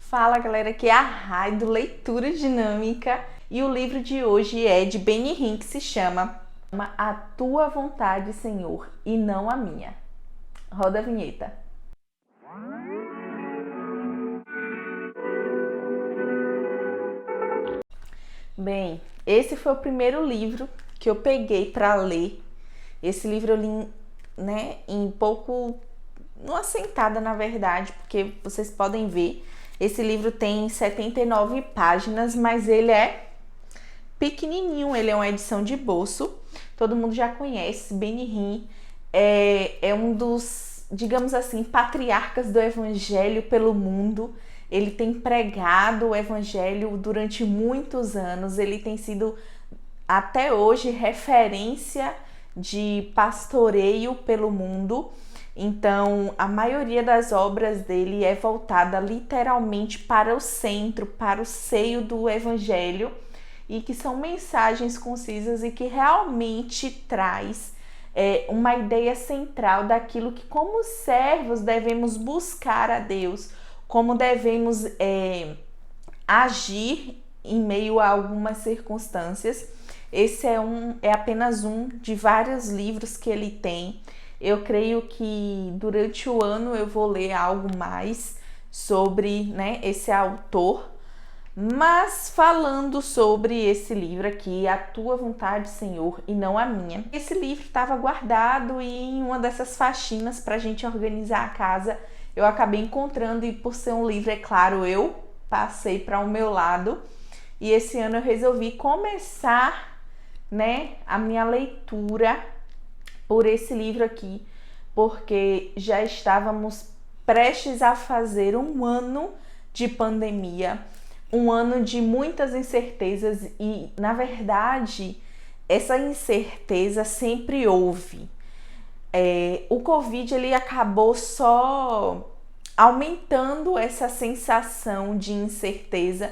Fala galera, aqui é a Rai do Leitura Dinâmica e o livro de hoje é de Benny Hinn, que se chama A Tua Vontade, Senhor, e Não a Minha. Roda a vinheta. Bem, esse foi o primeiro livro que eu peguei para ler. Esse livro eu li, numa sentada, na verdade, porque vocês podem ver, esse livro tem 79 páginas, mas ele é pequenininho, ele é uma edição de bolso. Todo mundo já conhece, Benny Hinn é um dos, digamos assim, patriarcas do evangelho pelo mundo. Ele tem pregado o evangelho durante muitos anos, ele tem sido até hoje referência de pastoreio pelo mundo. Então, a maioria das obras dele é voltada literalmente para o centro, para o seio do evangelho, e que são mensagens concisas e que realmente traz uma ideia central daquilo que, como servos, devemos buscar a Deus, como devemos agir em meio a algumas circunstâncias. Esse é apenas um de vários livros que ele tem. Eu creio que durante o ano eu vou ler algo mais sobre esse autor. Mas falando sobre esse livro aqui, A Tua Vontade, Senhor, e Não a Minha. Esse livro estava guardado e em uma dessas faxinas para a gente organizar a casa, eu acabei encontrando, e por ser um livro, é claro, eu passei para o meu lado. E esse ano eu resolvi começar a minha leitura por esse livro aqui, porque já estávamos prestes a fazer um ano de pandemia, um ano de muitas incertezas, e na verdade essa incerteza sempre houve. O Covid ele acabou só aumentando essa sensação de incerteza,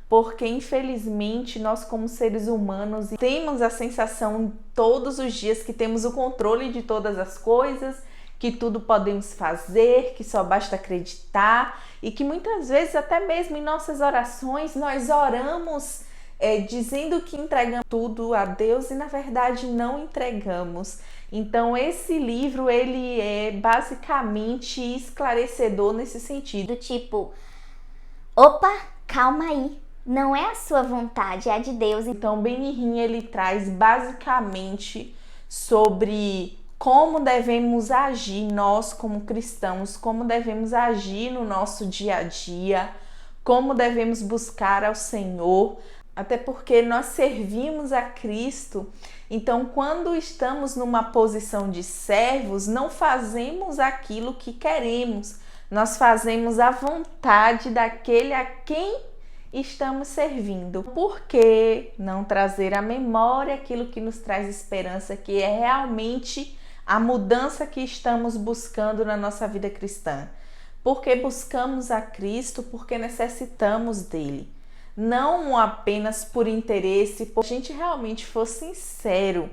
porque infelizmente nós, como seres humanos, temos a sensação todos os dias que temos o controle de todas as coisas, que tudo podemos fazer, que só basta acreditar, e que muitas vezes até mesmo em nossas orações nós oramos dizendo que entregamos tudo a Deus e na verdade não entregamos. Então esse livro ele é basicamente esclarecedor nesse sentido. Tipo, opa, calma aí. Não é a sua vontade, é a de Deus. Então, Benny Hinn, ele traz basicamente sobre como devemos agir nós como cristãos, como devemos agir no nosso dia a dia, como devemos buscar ao Senhor, até porque nós servimos a Cristo. Então, quando estamos numa posição de servos, não fazemos aquilo que queremos, nós fazemos a vontade daquele a quem estamos servindo. Por que não trazer à memória aquilo que nos traz esperança, que é realmente a mudança que estamos buscando na nossa vida cristã? Porque buscamos a Cristo, porque necessitamos dele. Não apenas por interesse, porque a gente realmente for sincero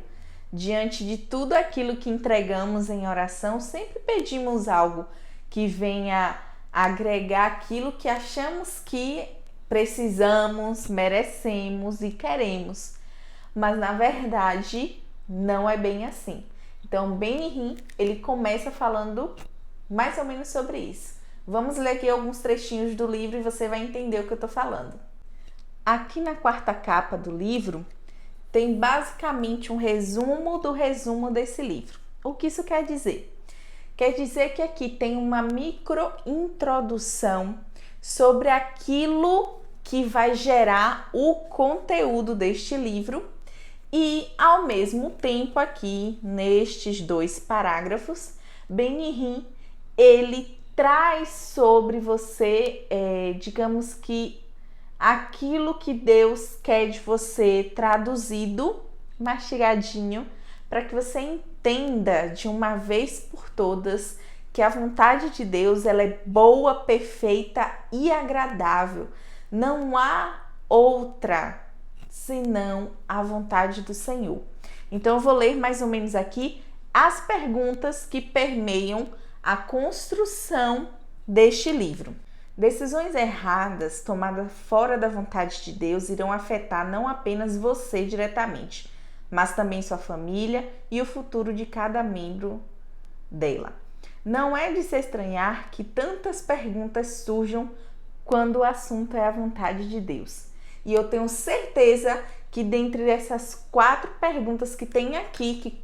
diante de tudo aquilo que entregamos em oração, sempre pedimos algo que venha agregar aquilo que achamos que precisamos, merecemos e queremos, mas na verdade não é bem assim. Então Benny Hinn, ele começa falando mais ou menos sobre isso. Vamos ler aqui alguns trechinhos do livro e você vai entender o que eu estou falando. Aqui na quarta capa do livro tem basicamente um resumo do resumo desse livro. O que isso quer dizer? Quer dizer que aqui tem uma micro introdução sobre aquilo que vai gerar o conteúdo deste livro, e ao mesmo tempo aqui nestes dois parágrafos, Benny Hinn ele traz sobre você, digamos que aquilo que Deus quer de você traduzido, mastigadinho, para que você entenda de uma vez por todas que a vontade de Deus ela é boa, perfeita e agradável. Não há outra senão a vontade do Senhor. Então eu vou ler mais ou menos aqui as perguntas que permeiam a construção deste livro. Decisões erradas, tomadas fora da vontade de Deus, irão afetar não apenas você diretamente, mas também sua família e o futuro de cada membro dela. Não é de se estranhar que tantas perguntas surjam quando o assunto é a vontade de Deus. E eu tenho certeza que dentre essas 4 perguntas que tem aqui,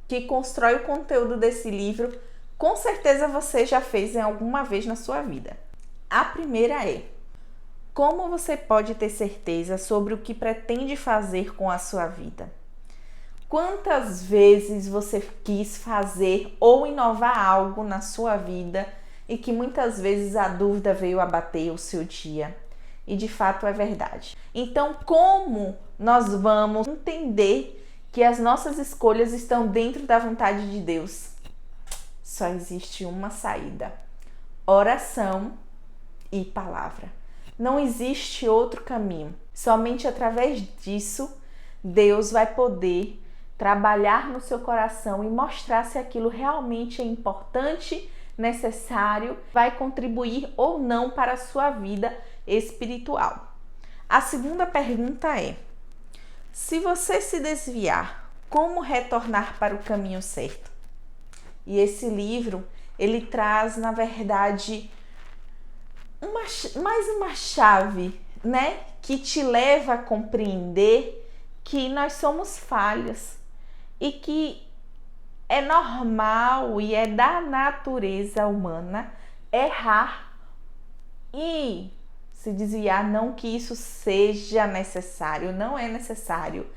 que constrói o conteúdo desse livro, com certeza você já fez em alguma vez na sua vida. A primeira é: como você pode ter certeza sobre o que pretende fazer com a sua vida? Quantas vezes você quis fazer ou inovar algo na sua vida e que muitas vezes a dúvida veio abater o seu dia? E de fato é verdade. Então, como nós vamos entender que as nossas escolhas estão dentro da vontade de Deus? Só existe uma saída: oração e palavra. Não existe outro caminho. Somente através disso, Deus vai poder trabalhar no seu coração e mostrar se aquilo realmente é importante, necessário, vai contribuir ou não para a sua vida espiritual. A segunda pergunta é: se você se desviar, como retornar para o caminho certo? E esse livro, ele traz, na verdade, mais uma chave, né, que te leva a compreender que nós somos falhos e que é normal e é da natureza humana errar e se desviar. Não que isso seja necessário, não é necessário,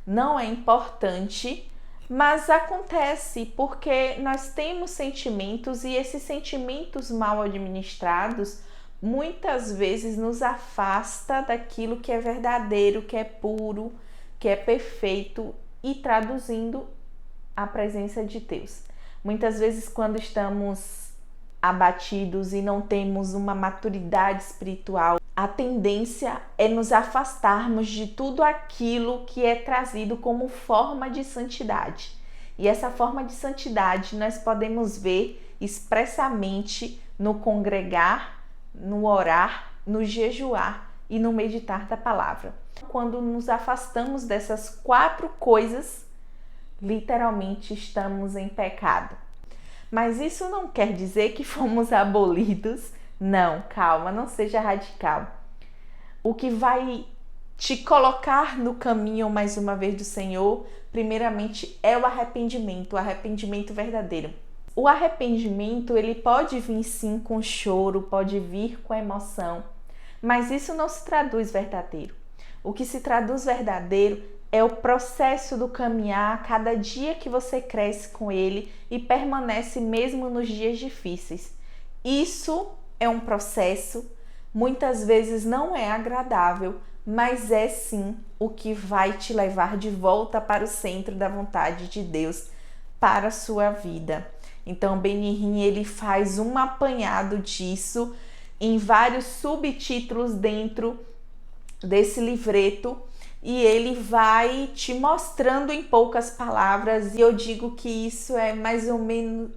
não é importante, mas acontece porque nós temos sentimentos e esses sentimentos mal administrados muitas vezes nos afasta daquilo que é verdadeiro, que é puro, que é perfeito e traduzindo a presença de Deus. Muitas vezes, quando estamos abatidos e não temos uma maturidade espiritual, a tendência é nos afastarmos de tudo aquilo que é trazido como forma de santidade. E essa forma de santidade nós podemos ver expressamente no congregar, no orar, no jejuar e no meditar da palavra. Quando nos afastamos dessas 4 coisas, literalmente estamos em pecado. Mas isso não quer dizer que fomos abolidos. Não, calma, não seja radical. O que vai te colocar no caminho mais uma vez do Senhor, primeiramente, é o arrependimento verdadeiro. O arrependimento, ele pode vir sim com choro, pode vir com emoção, mas isso não se traduz verdadeiro. O que se traduz verdadeiro é o processo do caminhar, cada dia que você cresce com ele e permanece mesmo nos dias difíceis. Isso é um processo, muitas vezes não é agradável, mas é sim o que vai te levar de volta para o centro da vontade de Deus para a sua vida. Então, Benihim, ele faz um apanhado disso em vários subtítulos dentro desse livreto e ele vai te mostrando em poucas palavras, e eu digo que isso é mais ou menos,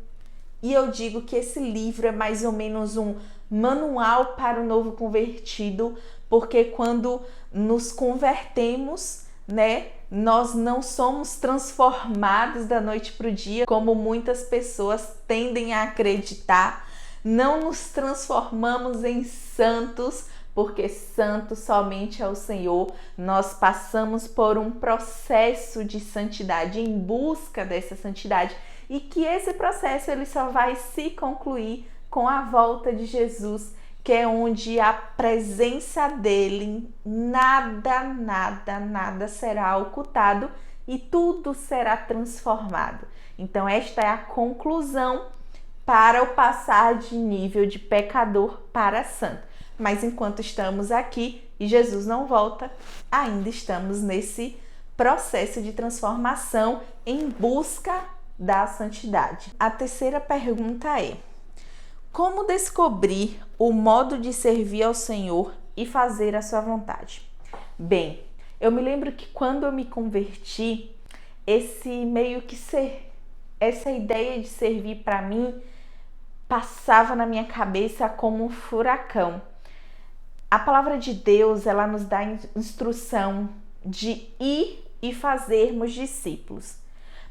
e eu digo que esse livro é mais ou menos um manual para o novo convertido, porque quando nos convertemos, né, nós não somos transformados da noite para o dia, como muitas pessoas tendem a acreditar. Não nos transformamos em santos, porque santo somente é o Senhor. Nós passamos por um processo de santidade, em busca dessa santidade, e que esse processo ele só vai se concluir com a volta de Jesus, que é onde a presença dele, nada será ocultado e tudo será transformado. Então esta é a conclusão para o passar de nível de pecador para santo. Mas enquanto estamos aqui e Jesus não volta, ainda estamos nesse processo de transformação em busca da santidade. A terceira pergunta é: como descobrir o modo de servir ao Senhor e fazer a sua vontade? Bem, eu me lembro que quando eu me converti, essa ideia de servir para mim passava na minha cabeça como um furacão. A palavra de Deus, ela nos dá instrução de ir e fazermos discípulos.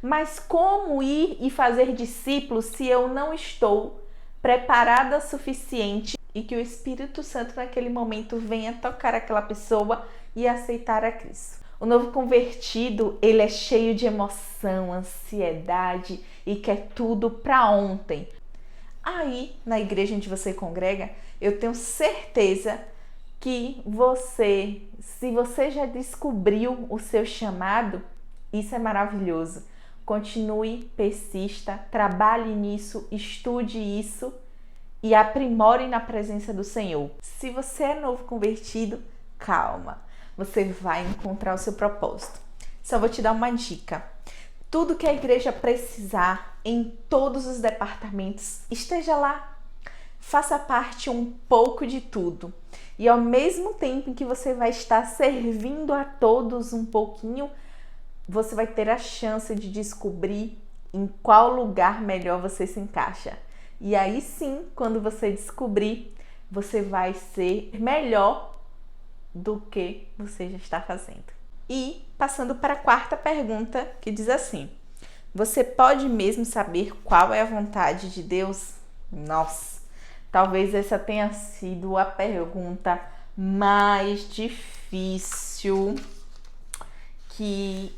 Mas como ir e fazer discípulos se eu não estou preparada o suficiente e que o Espírito Santo naquele momento venha tocar aquela pessoa e aceitar a Cristo? O novo convertido, ele é cheio de emoção, ansiedade e quer tudo para ontem. Aí, na igreja onde você congrega, eu tenho certeza que você, se você já descobriu o seu chamado, isso é maravilhoso. Continue, persista, trabalhe nisso, estude isso e aprimore na presença do Senhor. Se você é novo convertido, calma, você vai encontrar o seu propósito. Só vou te dar uma dica. Tudo que a igreja precisar, em todos os departamentos, esteja lá. Faça parte um pouco de tudo. E ao mesmo tempo em que você vai estar servindo a todos um pouquinho, você vai ter a chance de descobrir em qual lugar melhor você se encaixa. E aí sim, quando você descobrir, você vai ser melhor do que você já está fazendo. E passando para a quarta pergunta, que diz assim: você pode mesmo saber qual é a vontade de Deus? Nossa, talvez essa tenha sido a pergunta mais difícil que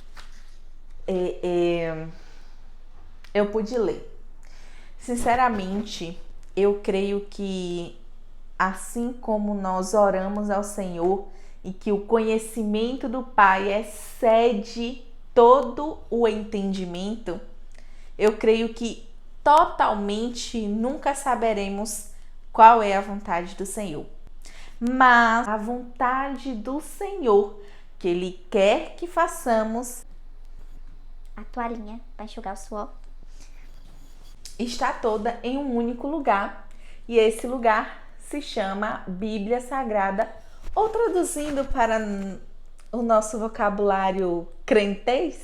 eu pude ler. Sinceramente, eu creio que assim como nós oramos ao Senhor e que o conhecimento do Pai excede todo o entendimento, eu creio que totalmente nunca saberemos qual é a vontade do Senhor. Mas a vontade do Senhor que Ele quer que façamos, A toalhinha para enxugar o suor, está toda em um único lugar, e esse lugar se chama Bíblia Sagrada, ou traduzindo para o nosso vocabulário crentez,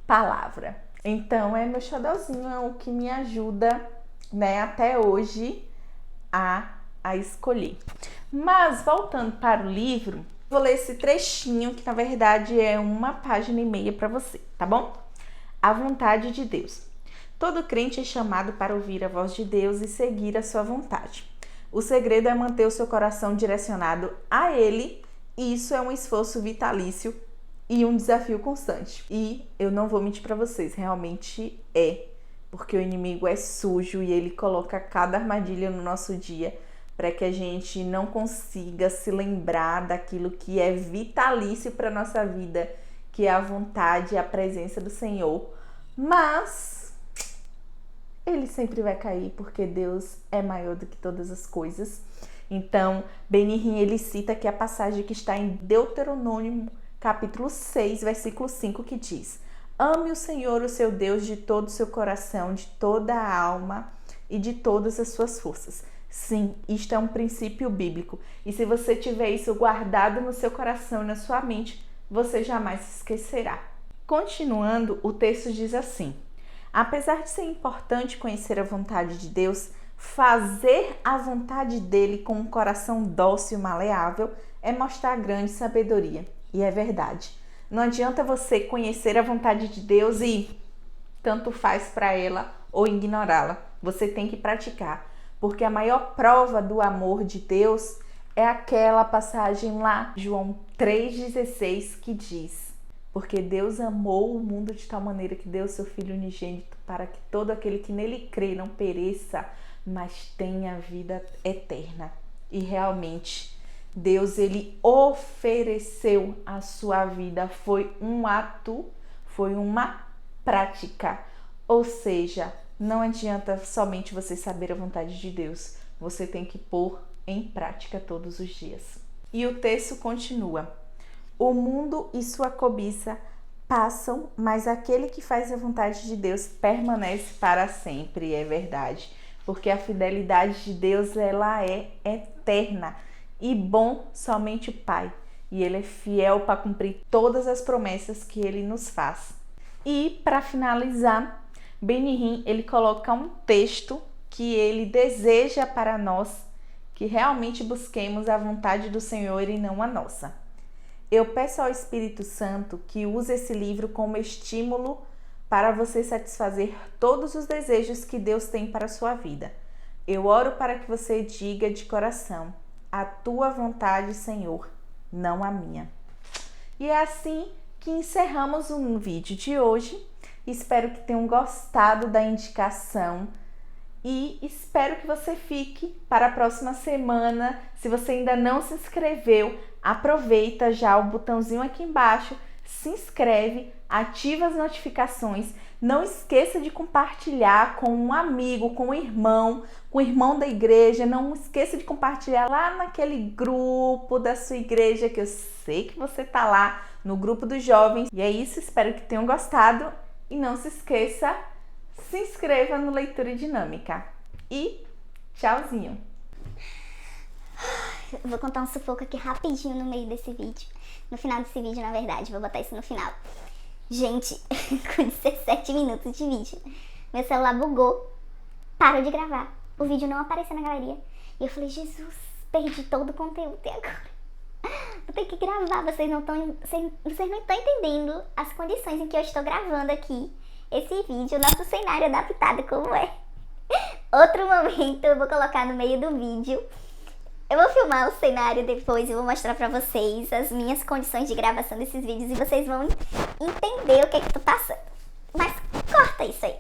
palavra. Então é meu xodózinho, é o que me ajuda, né, até hoje a escolher. Mas voltando para o livro, vou ler esse trechinho que na verdade é 1,5 páginas para você, tá bom? A vontade de Deus. Todo crente é chamado para ouvir a voz de Deus e seguir a sua vontade. O segredo é manter o seu coração direcionado a Ele, e isso é um esforço vitalício e um desafio constante. E eu não vou mentir para vocês, realmente é, porque o inimigo é sujo e ele coloca cada armadilha no nosso dia para que a gente não consiga se lembrar daquilo que é vitalício para nossa vida, que é a vontade e a presença do Senhor. Mas ele sempre vai cair, porque Deus é maior do que todas as coisas. Então, Benihim, ele cita aqui a passagem que está em Deuteronômio, capítulo 6, versículo 5, que diz: ame o Senhor, o seu Deus, de todo o seu coração, de toda a alma e de todas as suas forças. Sim, isto é um princípio bíblico. E se você tiver isso guardado no seu coração e na sua mente, você jamais se esquecerá. Continuando, o texto diz assim: apesar de ser importante conhecer a vontade de Deus, fazer a vontade dele com um coração dócil e maleável é mostrar grande sabedoria. E é verdade. Não adianta você conhecer a vontade de Deus e tanto faz para ela ou ignorá-la. Você tem que praticar, porque a maior prova do amor de Deus é aquela passagem lá, João 3,16, que diz: porque Deus amou o mundo de tal maneira que deu seu Filho unigênito, para que todo aquele que nele crê não pereça, mas tenha vida eterna. E realmente, Deus, ele ofereceu a sua vida. Foi um ato, foi uma prática. Ou seja, não adianta somente você saber a vontade de Deus. Você tem que pôr em prática todos os dias. E o texto continua: o mundo e sua cobiça passam, mas aquele que faz a vontade de Deus permanece para sempre. É verdade, porque a fidelidade de Deus, ela é eterna. E bom somente o Pai, e Ele é fiel para cumprir todas as promessas que Ele nos faz. E para finalizar, Benihim, ele coloca um texto que Ele deseja para nós, que realmente busquemos a vontade do Senhor e não a nossa. Eu peço ao Espírito Santo que use esse livro como estímulo para você satisfazer todos os desejos que Deus tem para a sua vida. Eu oro para que você diga de coração: a tua vontade, Senhor, não a minha. E é assim que encerramos o vídeo de hoje. Espero que tenham gostado da indicação e espero que você fique para a próxima semana. Se você ainda não se inscreveu, aproveita já o botãozinho aqui embaixo, se inscreve, ativa as notificações. Não esqueça de compartilhar com um amigo, com o irmão da igreja. Não esqueça de compartilhar lá naquele grupo da sua igreja, que eu sei que você tá lá no grupo dos jovens. E é isso, espero que tenham gostado. E não se esqueça, se inscreva no Leitura Dinâmica. E tchauzinho! Eu vou contar um sufoco aqui rapidinho no meio desse vídeo. No final desse vídeo, na verdade. Vou botar isso no final. Gente, com 17 minutos de vídeo, meu celular bugou. Parou de gravar. O vídeo não apareceu na galeria. E eu falei, Jesus, perdi todo o conteúdo e agora? Vou ter que gravar. Vocês não estão entendendo as condições em que eu estou gravando aqui esse vídeo. O nosso cenário adaptado como é. Outro momento eu vou colocar no meio do vídeo. Eu vou filmar o cenário depois e vou mostrar pra vocês as minhas condições de gravação desses vídeos e vocês vão entender o que é que tô passando. Mas corta isso aí.